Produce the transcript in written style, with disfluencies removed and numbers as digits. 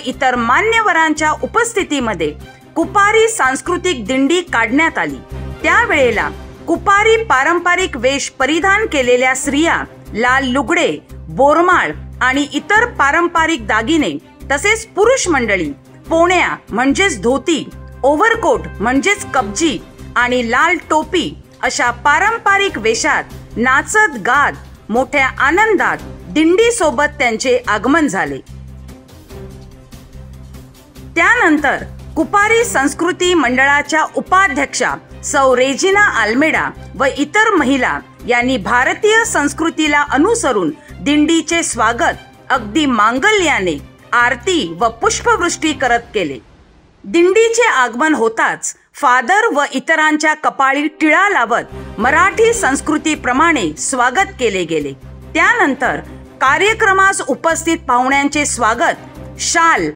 इतर मान्यवरांच्या उपस्थितीमध्ये कुपारी सांस्कृतिक दिंडी काढण्यात आली। त्यावेळेला कुपारी पारंपरिक वेश परिधान केलेल्या स्त्रिया लाल लुगडे, बोरमाळ आणि इतर पारंपरिक दागिने तसेच पुरुष मंडळी पोण्या म्हणजेच धोती, ओव्हरकोट म्हणजेच कब्जी आणि लाल टोपी अशा पारंपरिक वेशात नाचत गात मोठ्या आनंदात दिंडी सोबत त्यांचे आगमन झाले। त्यानंतर कुपारी संस्कृती मंडळाच्या उपाध्यक्षा सौ रेजिना अल्मेडा व इतर महिला यांनी भारतीय संस्कृतीला अनुसरून दिंडीचे स्वागत अगदी मांगल्याने आरती व पुष्पवृष्टी करत केले। दिंडीचे आगमन होताच फादर व इतरांच्या कपाळी टिळा लावत मराठी संस्कृतीप्रमाणे स्वागत केले गेले। त्यानंतर कार्यक्रमास उपस्थित पाहुण्यांचे स्वागत शाल